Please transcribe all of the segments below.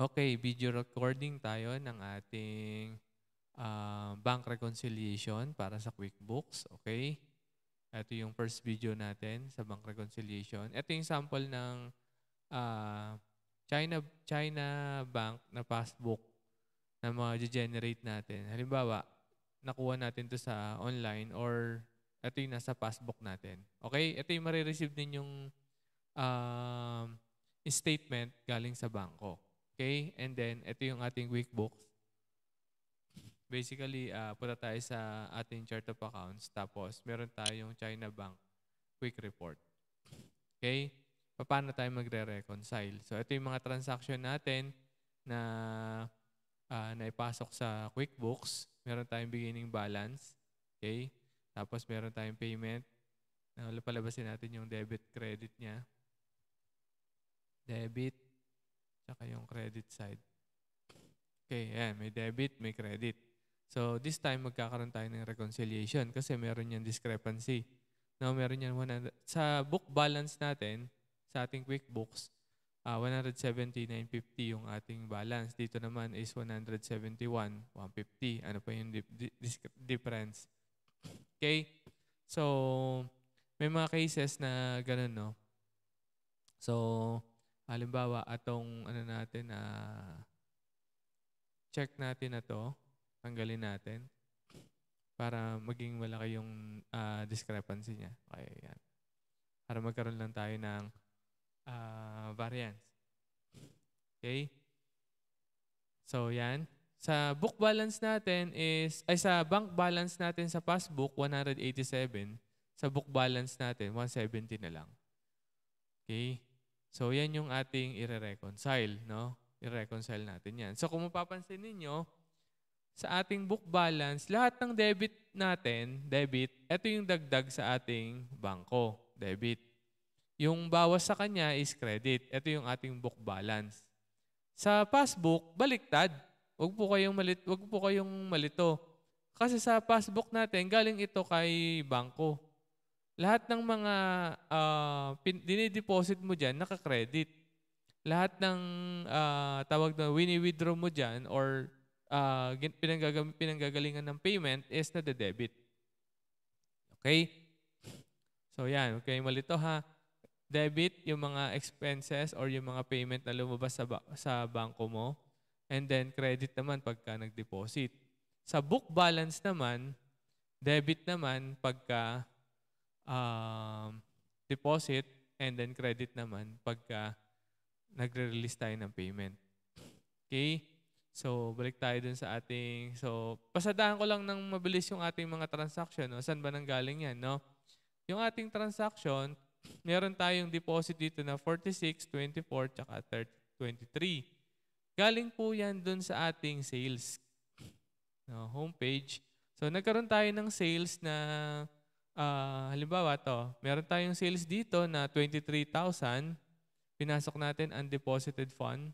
Okay, video recording tayo ng ating bank reconciliation para sa QuickBooks. Okay? Ito yung first video natin sa bank reconciliation. Ito yung sample ng ah, China Bank na passbook na ma-generate natin. Halimbawa, nakuha natin to sa online or ito yung nasa passbook natin. Okay? Ito yung marireceive ninyong um, statement galing sa bangko. Okay? And then, ito yung ating QuickBooks. Basically, punta tayo sa ating chart of accounts. Tapos, meron tayong China Bank Quick Report. Okay? Paano tayo magre-reconcile? So, ito yung mga transaction natin na naipasok sa QuickBooks. Meron tayong beginning balance. Okay? Tapos, meron tayong payment. Palabasin natin yung debit-credit niya. Debit, tsaka yung credit side. Okay, ayan. May debit, may credit. So, this time, magkakaroon tayo ng reconciliation kasi meron yung discrepancy. Now, meron yan 100. Sa book balance natin, sa ating QuickBooks, 179.50 yung ating balance. Dito naman is 171.150. Ano pa yung difference? Okay? So, may mga cases na ganun, no? So, halimbawa, atong ano natin, check natin na to, tanggalin natin para maging malaki yung discrepancy niya. Okay, yan. Para magkaroon lang tayo ng variance. Okay? So, yan. Sa book balance natin sa bank balance natin sa passbook, 187. Sa book balance natin, 170 na lang. Okay? So, yan yung ating i-reconcile, no? I-reconcile natin yan. So, kung mapapansin ninyo, sa ating book balance, lahat ng debit natin, ito yung dagdag sa ating bangko, debit. Yung bawas sa kanya is credit. Ito yung ating book balance. Sa passbook, baliktad. Huwag po kayong malito. Kasi sa passbook natin, galing ito kay bangko. Lahat ng mga dinideposit mo dyan, naka-credit. Lahat ng tawag na wini-withdraw mo dyan or pinanggagalingan ng payment is na debit. Okay? So yan, huwag kayong malito ha. Debit, yung mga expenses or yung mga payment na lumabas sa bangko mo. And then credit naman pagka nag-deposit. Sa book balance naman, debit naman pagka deposit and then credit naman pagka nagre-release tayo ng payment. Okay? So, balik tayo dun sa ating... So, pasadahan ko lang ng mabilis yung ating mga transaction. No? Saan ba nanggaling yan? No? Yung ating transaction, meron tayong deposit dito na 46, 24, tsaka 23. Galing po yan dun sa ating sales. No? Homepage. So, nagkaroon tayo ng sales na... halimbawa to, meron tayong sales dito na 23,000. Pinasok natin undeposited fund.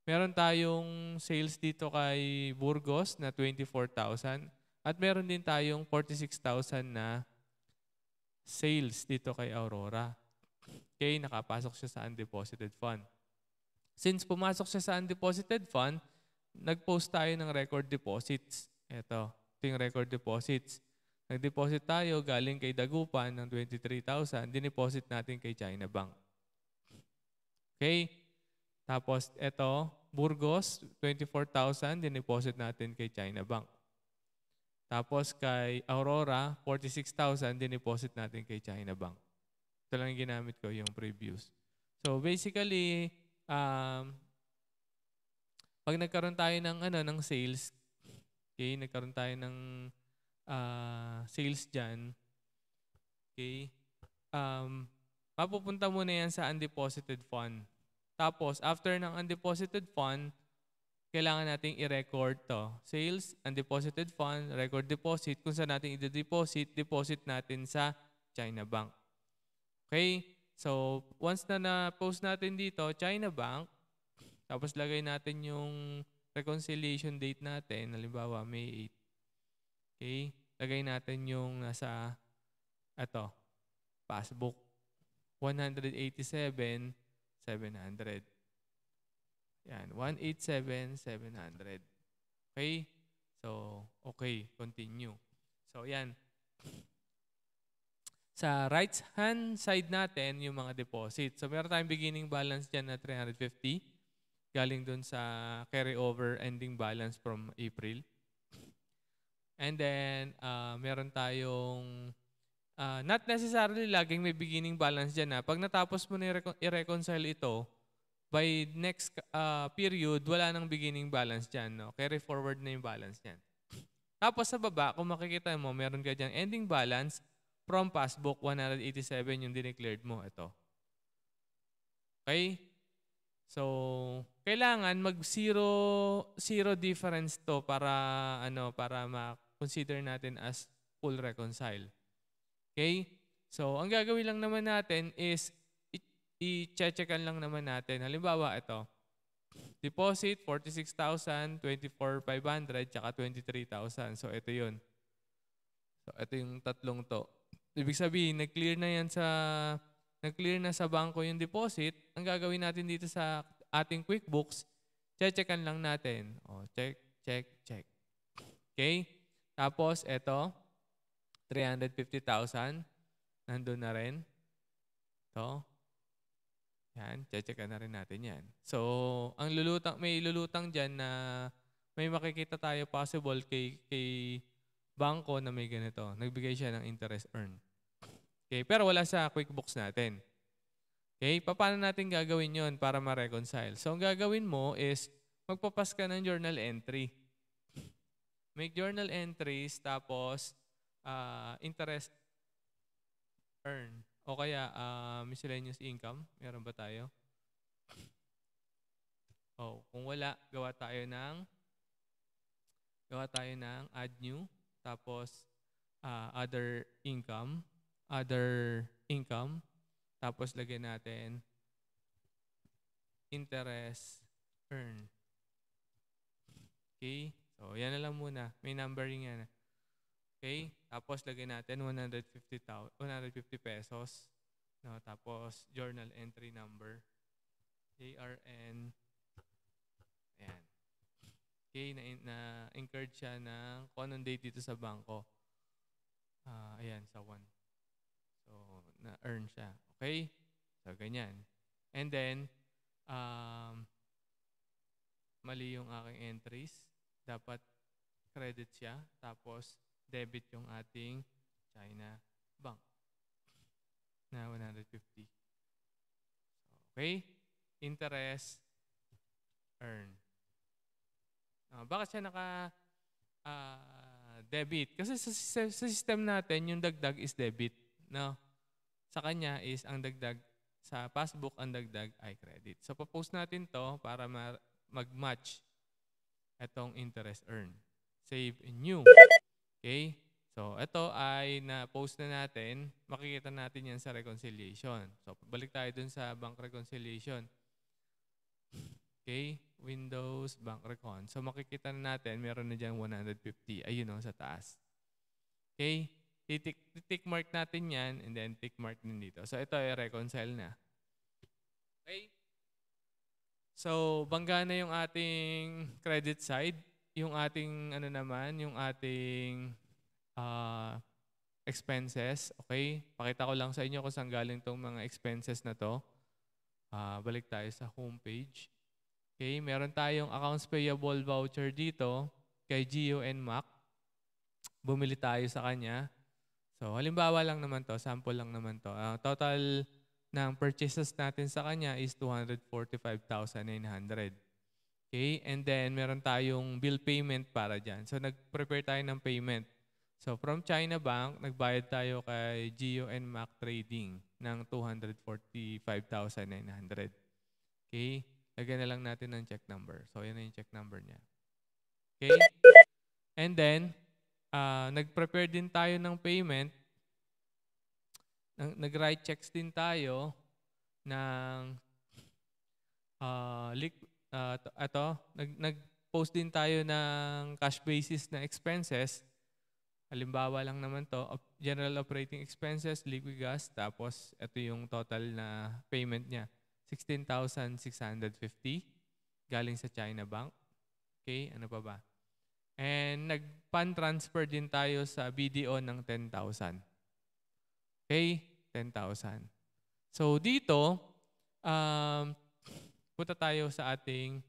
Meron tayong sales dito kay Burgos na 24,000. At meron din tayong 46,000 na sales dito kay Aurora. Okay, nakapasok siya sa undeposited fund. Since pumasok siya sa undeposited fund, nag-post tayo ng record deposits. Ito yung record deposits. Nag-deposit tayo galing kay Dagupan ng 23,000, dineposit natin kay China Bank. Okay? Tapos ito, Burgos, 24,000, dineposit natin kay China Bank. Tapos kay Aurora, 46,000, dineposit natin kay China Bank. Ito lang yung ginamit ko, yung previous. So basically, pag nagkaroon tayo ng sales, okay, nagkaroon tayo ng sales dyan, okay, mapupunta muna yan sa undeposited fund. Tapos, after ng undeposited fund, kailangan nating i-record to. Sales, undeposited fund, record deposit. Kung saan natin i-deposit, deposit natin sa China Bank. Okay? So, once na na-post natin dito, China Bank, tapos lagay natin yung reconciliation date natin, halimbawa May 8. Okay? Lagay natin yung nasa, passbook. 187,700. Yan, 187,700. Okay? So, okay, continue. So, yan. Sa right-hand side natin, yung mga deposit. So, meron tayong beginning balance dyan na 350. Galing dun sa carryover ending balance from April. And then, meron tayong, not necessarily laging may beginning balance dyan. Pag natapos mo na i-reconcile ito, by next period, wala nang beginning balance dyan. No? Carry forward na yung balance dyan. Tapos sa baba, kung makikita mo, meron ka dyan ending balance from passbook 187 yung dineclared mo. Ito. Okay? So, kailangan mag zero difference to para para ma-consider natin as full reconcile. Okay? So, ang gagawin lang naman natin is i-checkan lang naman natin. Halimbawa, ito. Deposit 46,000, 24,500, tsaka 23,000. So, ito 'yun. So, ito yung tatlong to. Ibig sabihin, nag-clear na sa bangko yung deposit. Ang gagawin natin dito sa ating QuickBooks, checkan lang natin. O, check, check, check. Okay? Tapos, ito, 350,000. Nandun na rin. Ito. Yan, checkan na rin natin yan. So, may lulutang dyan na may makikita tayo possible kay bangko na may ganito. Nagbigay siya ng interest earned. Okay, pero wala sa QuickBooks natin. Okay, paano natin gagawin yon para ma-reconcile? So, ang gagawin mo is magpapas ka ng journal entry. Make journal entries, tapos interest earned. O kaya miscellaneous income. Meron ba tayo? Oh, kung wala, gawa tayo ng add new. Tapos other income. Tapos lagyan natin interest earned. Okay? So, yan na lang muna. May numbering yan. Okay? Tapos lagyan natin 150 pesos. No, tapos journal entry number. ARN. Ayan. Okay, na-incurred siya ng kung anong date dito sa bangko. Ayan, sa 1. So, na-earn siya. Okay? So, ganyan. And then, mali yung aking entries. Dapat credit siya. Tapos, debit yung ating China Bank na 150. Okay? Interest earn. Bakit siya debit? Kasi sa system natin, yung dagdag is debit. No? Sa kanya is ang dagdag, sa passbook ang dagdag ay credit. So, papost natin to para mag-match itong interest earn. Save new. Okay? So, ito ay na-post na natin. Makikita natin yan sa reconciliation. So, balik tayo dun sa bank reconciliation. Okay? Windows, bank recon. So, makikita na natin, meron na dyan 150. Ayun o, sa taas. Okay? Tick mark natin yan, and then tick mark din dito. So, ito ay reconcile na. Okay? So, bangga na yung ating credit side. Yung ating, yung ating expenses. Okay? Pakita ko lang sa inyo kung saan galing tong mga expenses na to. Balik tayo sa homepage. Okay? Meron tayong accounts payable voucher dito kay Gio and Mac. Bumili tayo sa kanya. So, halimbawa lang naman to. Sample lang naman to. Total ng purchases natin sa kanya is 245,900. Okay? And then, meron tayong bill payment para dyan. So, nag-prepare tayo ng payment. So, from China Bank, nagbayad tayo kay Gio and Mac Trading ng 245,900. Okay? Lagyan na lang natin ng check number. So, yan na yung check number niya. Okay? And then, nag-prepare din tayo ng payment. Nag-write checks din tayo ng nag-post din tayo ng cash basis na expenses. Halimbawa lang naman to, general operating expenses, liquid gas, tapos ito yung total na payment niya, 16,650. galing sa China Bank. Okay, ano pa ba? And nag-fund transfer din tayo sa BDO ng 10,000. Okay, 10,000. So dito, punta tayo sa ating,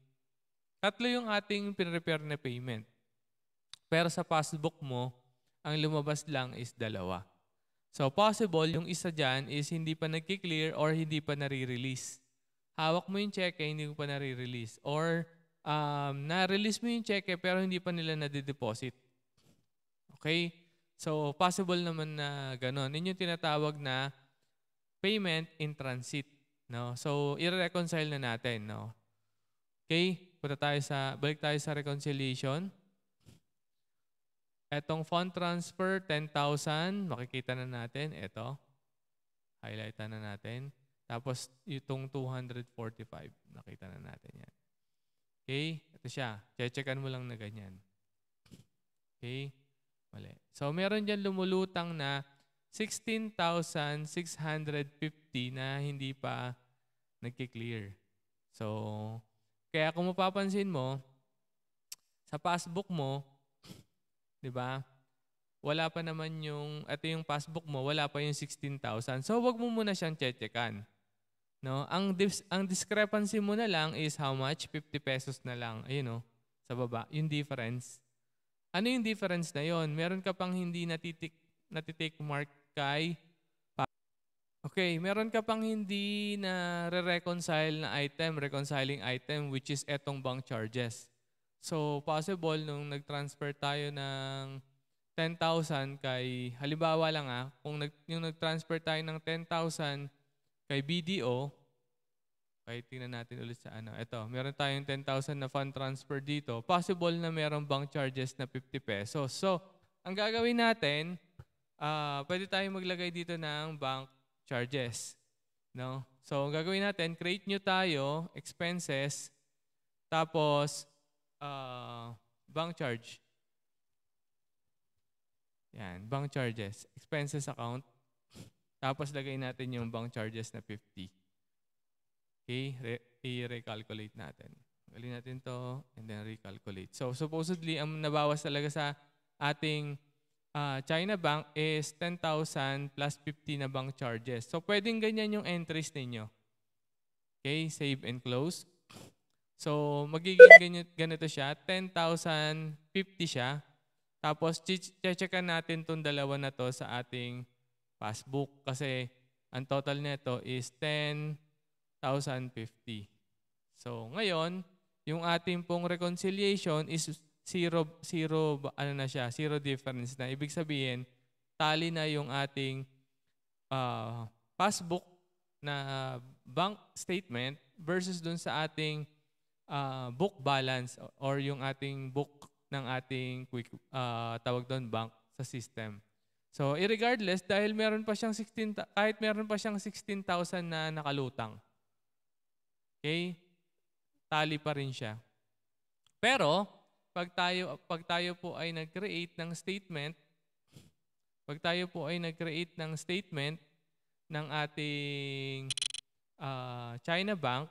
tatlo yung ating pinrepare na payment. Pero sa passbook mo, ang lumabas lang is 2. So possible, yung isa dyan is hindi pa nagki-clear or hindi pa nare-release. Hawak mo yung cheque, hindi mo pa nare-release. Or na-release mo yung cheque pero hindi pa nila nade-deposit. Okay? So possible naman na gano'n. Yun yung tinatawag na payment in transit. No? So i-reconcile na natin. No? Okay? Balik tayo sa reconciliation. Etong fund transfer, 10,000. Makikita na natin. Ito. Highlightan na natin. Tapos itong 245. Nakita na natin yan. Okay? Ito siya. Checkan mo lang na ganyan. Okay? Mali. So meron dyan lumulutang na 16,650 na hindi pa nagki-clear. So, kaya kung mapapansin mo, sa passbook mo, di ba? Wala pa naman ito yung passbook mo, wala pa yung 16,000. So, wag mo muna siyang checkan. No? Ang discrepancy mo na lang is how much? 50 pesos na lang. Ayun, no? Sa baba, yung difference. Ano yung difference na yon? Meron ka pang hindi natitake mark kay. Okay, meron ka pang hindi na re-reconcile na item, reconciling item, which is etong bank charges. So, possible nung nag-transfer tayo ng 10,000 kay, halimbawa lang kung yung nag-transfer tayo ng 10,000 kay BDO, okay, tingnan natin ulit sa ano. Ito, meron tayong 10,000 na fund transfer dito. Possible na meron bank charges na 50 pesos. So, ang gagawin natin, pwede tayong maglagay dito ng bank charges. No? So, ang gagawin natin, create new tayo, expenses, tapos bank charge. Yan, bank charges. Expenses account. Tapos lagay natin yung bank charges na 50. Okay, i-recalculate natin. Galing natin to and then recalculate. So supposedly, ang nabawas talaga sa ating China Bank is 10,000 plus 50 na bank charges. So pwedeng ganyan yung entries ninyo. Okay, save and close. So magiging ganito siya, 10,050 siya. Tapos, checkan natin itong dalawa na to sa ating passbook kasi ang total nito is 10,050. So, ngayon, yung ating pong reconciliation is zero difference na. Ibig sabihin, tali na yung ating passbook na bank statement versus dun sa ating book balance or yung ating book ng ating tawag doon bank sa system. So, irregardless, dahil meron pa siyang 16,000 na nakalutang. Okay? Tali pa rin siya. Pero, pag tayo po ay nag-create ng statement, ng ating China Bank,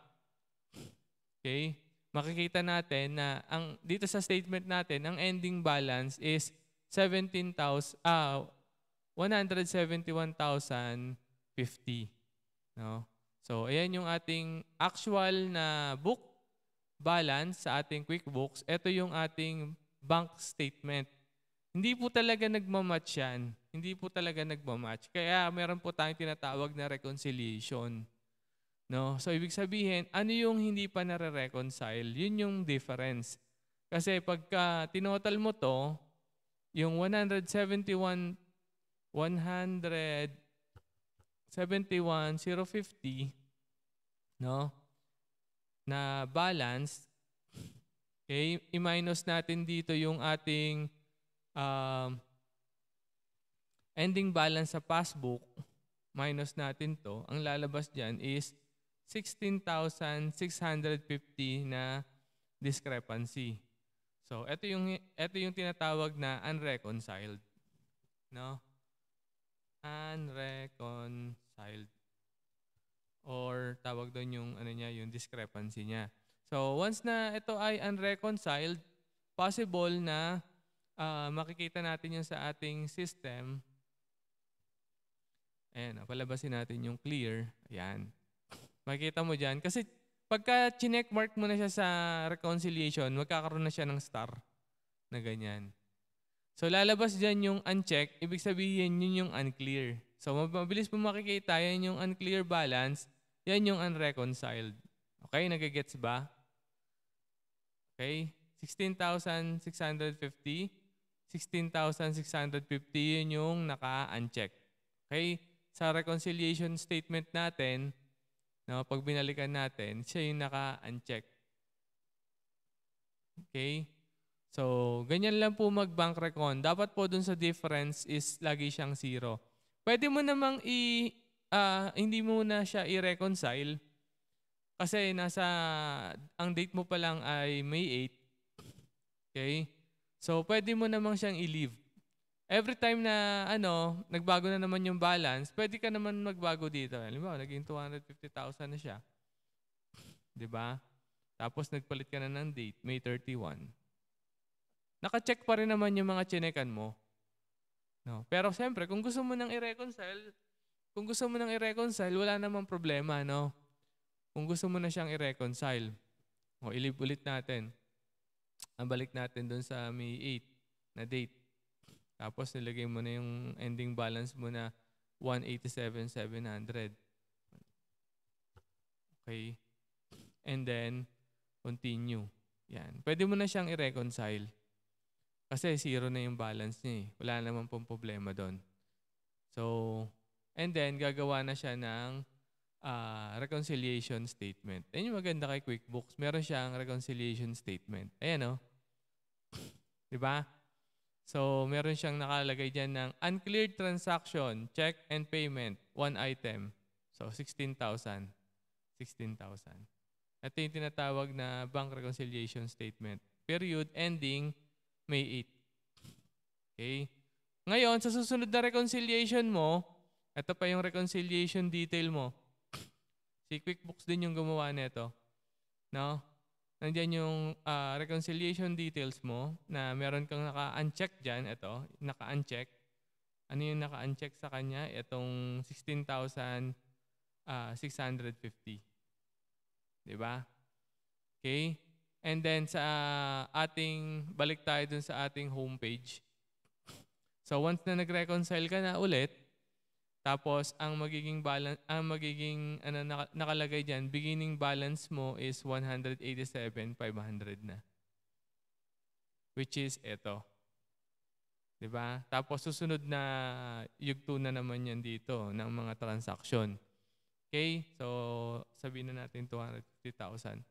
okay, makikita natin na dito sa statement natin, ang ending balance is 171,050. No? So, ayan yung ating actual na book balance sa ating QuickBooks. Ito yung ating bank statement. Hindi po talaga nagmamatch yan. Kaya meron po tayong tinatawag na reconciliation. No? So, ibig sabihin, ano yung hindi pa nare-reconcile? Yun yung difference. Kasi pagka tinotal mo to, yung 171,050 no, na balance, okay, i-minus natin dito yung ating ending balance sa passbook, minus natin to, ang lalabas dyan is 16,650 na discrepancy. So, ito yung tinatawag na unreconciled. No? Unreconciled. Or tawag doon yung discrepancy niya. So once na ito ay unreconciled, possible na makikita natin yung sa ating system. Ayan, palabasin natin yung clear. Ayan. Makikita mo dyan. Kasi pagka chinek mark mo na siya sa reconciliation, magkakaroon na siya ng star na ganyan. So lalabas dyan yung uncheck, ibig sabihin yun yung unclear. So mabilis mo makikita, yan yung unclear balance, yan yung unreconciled. Okay, nagigets ba? Okay, 16,650. 16,650 yun yung naka-uncheck. Okay, sa reconciliation statement natin, no, pag binalikan natin, siya yung naka-uncheck. Okay? So, ganyan lang po mag-bank recon. Dapat po dun sa difference is lagi siyang 0. Pwede mo namang hindi mo na siya i-reconcile kasi ang date mo pa lang ay May 8. Okay? So, pwede mo namang siyang i-leave. Every time na nagbago na naman yung balance, pwede ka naman magbago dito. Halimbawa, naging 250,000 na siya. 'Di ba? Tapos nagpalit ka na ng date, May 31. Naka-check pa rin naman yung mga chinekan mo. No? Pero siyempre, kung gusto mo nang i-reconcile, wala namang problema, no? Kung gusto mo na siyang i-reconcile, i-leave ulit natin. Balik natin doon sa May 8 na date. Tapos nilagay mo na yung ending balance mo na 187,700. Okay? And then, continue. Yan. Pwede mo na siyang i-reconcile. Kasi 0 na yung balance niya eh. Wala naman pong problema doon. So, and then, gagawa na siya ng reconciliation statement. Yan yung maganda kay QuickBooks. Meron siyang reconciliation statement. Ayan o. Diba? So, meron siyang nakalagay dyan ng uncleared transaction, check and payment, 1 item. So, 16,000. 16,000. Ito yung tinatawag na bank reconciliation statement. Period ending May 8. Okay? Ngayon, sa susunod na reconciliation mo, ito pa yung reconciliation detail mo. Si QuickBooks din yung gumawa nito. No? Nandiyan yung reconciliation details mo na meron kang naka-uncheck dyan. Ito, naka-uncheck. Ano yung naka-uncheck sa kanya? Itong 16,650. Diba? Okay? And then balik tayo dun sa ating homepage. So once na nag-reconcile ka na ulit, tapos ang magiging balance, nakalagay diyan, beginning balance mo is 187,500 na. Which is ito. 'Di ba? Tapos susunod na yugto na naman yan dito ng mga transaction. Okay? So sabihin na natin 250,000.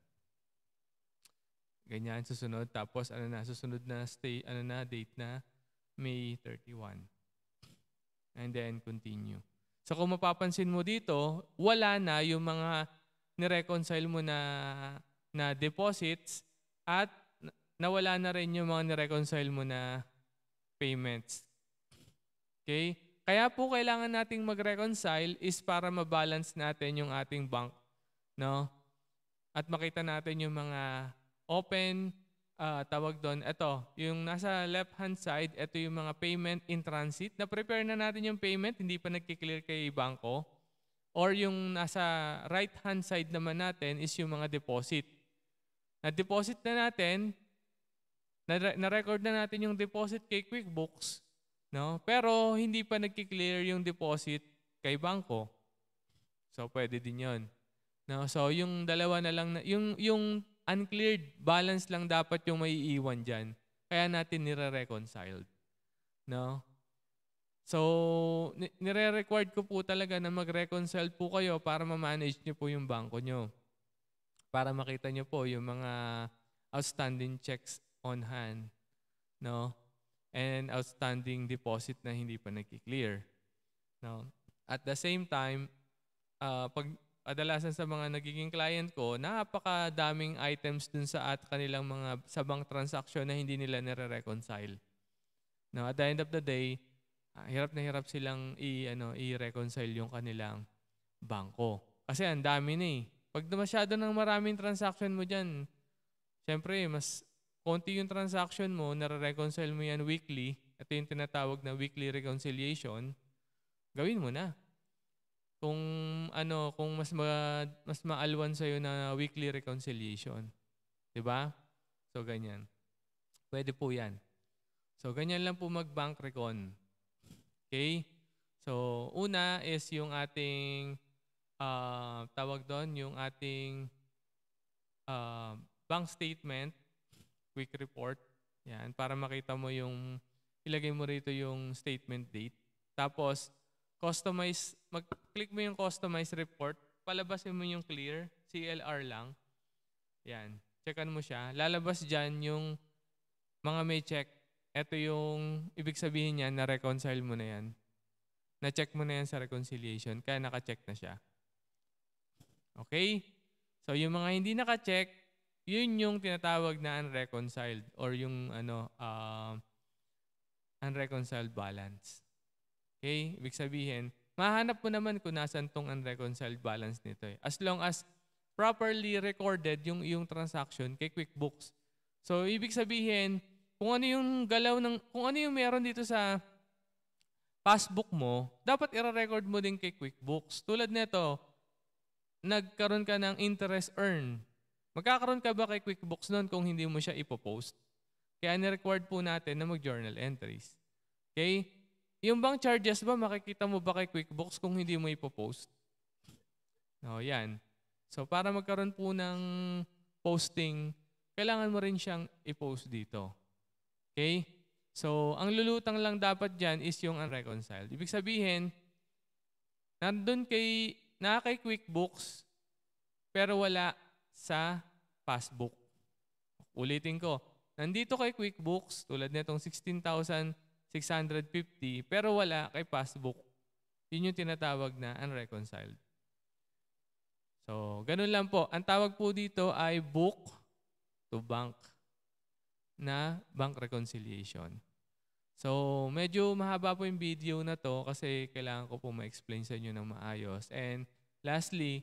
Ganyan susunod, tapos susunod na date na May 31. And then continue. So kung mapapansin mo dito, wala na yung mga nireconcile mo na deposits at nawala na rin yung mga nireconcile mo na payments. Okay? Kaya po kailangan nating mag-reconcile is para ma-balance natin yung ating bank, no? At makita natin yung mga open, tawag doon, ito, yung nasa left-hand side, ito yung mga payment in transit. Na-prepare na natin yung payment, hindi pa nagkiklear kay bangko. Or yung nasa right-hand side naman natin is yung mga deposit. Na-deposit na natin, na-record na natin yung deposit kay QuickBooks, no? Pero hindi pa nagkiklear yung deposit kay bangko. So, pwede din yun. No? So, yung dalawa na lang, yung uncleared balance lang dapat yung maiiwan dyan. Kaya natin nire-reconciled. No? So, nire-required ko po talaga na mag-reconcile po kayo para ma-manage nyo po yung bangko nyo. Para makita nyo po yung mga outstanding checks on hand. No? And outstanding deposit na hindi pa nagki-clear. No? At the same time, kadalasan sa mga nagiging client ko, napakadaming items dun sa kanilang mga sa bank transaction na hindi nila nire-reconcile. Now, at the end of the day, hirap na hirap silang i-reconcile yung kanilang bangko. Kasi ang dami na eh. Pag masyado ng maraming transaction mo dyan, syempre, mas konti yung transaction mo, nare-reconcile mo yan weekly, ito yung tinatawag na weekly reconciliation, gawin mo na. Kung kung mas maalwan sa na weekly reconciliation. 'Di ba? So ganyan. Pwede po 'yan. So ganyan lang po mag-bank recon. Okay? So una is yung ating tawag doon, yung ating bank statement, quick report. Yan, para makita mo ilagay mo rito yung statement date. Tapos, mag-click mo yung customize report, palabasin mo yung clear, CLR lang. Yan, checkan mo siya. Lalabas dyan yung mga may check. Ito yung ibig sabihin niya na reconcile mo na yan. Na-check mo na yan sa reconciliation, kaya naka-check na siya. Okay? So, yung mga hindi naka-check, yun yung tinatawag na unreconciled or yung unreconciled balance. Okay? Ibig sabihin, mahanap mo naman kung nasan tong unreconciled balance nito. As long as properly recorded yung transaction kay QuickBooks. So, ibig sabihin, kung ano yung kung ano yung meron dito sa passbook mo, dapat i-record mo din kay QuickBooks. Tulad nito, nagkaroon ka ng interest earn. Magkakaroon ka ba kay QuickBooks noon kung hindi mo siya ipopost? Kaya ni-record po natin na mag-journal entries. Okay? Yung bank charges ba, makikita mo ba kay QuickBooks kung hindi mo ipopost? No, yan. So, para magkaroon po ng posting, kailangan mo rin siyang i-post dito. Okay? So, ang lulutang lang dapat dyan is yung unreconciled. Ibig sabihin, nandun kay QuickBooks, pero wala sa passbook. Ulitin ko, nandito kay QuickBooks, tulad nitong 16,650, pero wala kay passbook. Yun yung tinatawag na unreconciled. So, ganun lang po. Ang tawag po dito ay book to bank na bank reconciliation. So, medyo mahaba po yung video na to kasi kailangan ko po ma-explain sa inyo ng maayos. And lastly,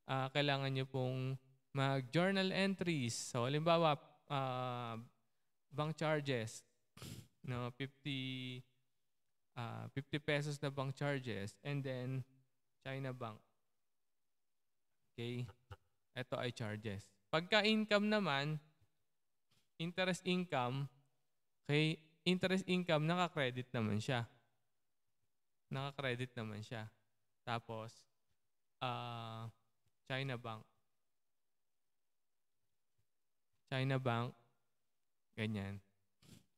kailangan nyo pong mag-journal entries. So, halimbawa, bank charges, no, 50 pesos na bank charges, and then China Bank. Okay? Ito ay charges. Pagka income naman, interest income, okay, interest income, naka-credit naman siya. Naka-credit naman siya. Tapos, China Bank. China Bank, ganyan.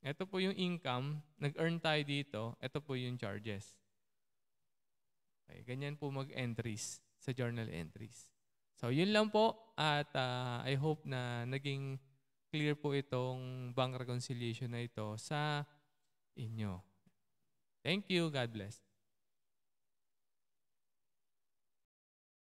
Ito po yung income, nag-earn tayo dito, ito po yung charges. Okay, ganyan po mag-entries sa journal entries. So, yun lang po at I hope na naging clear po itong bank reconciliation na ito sa inyo. Thank you. God bless.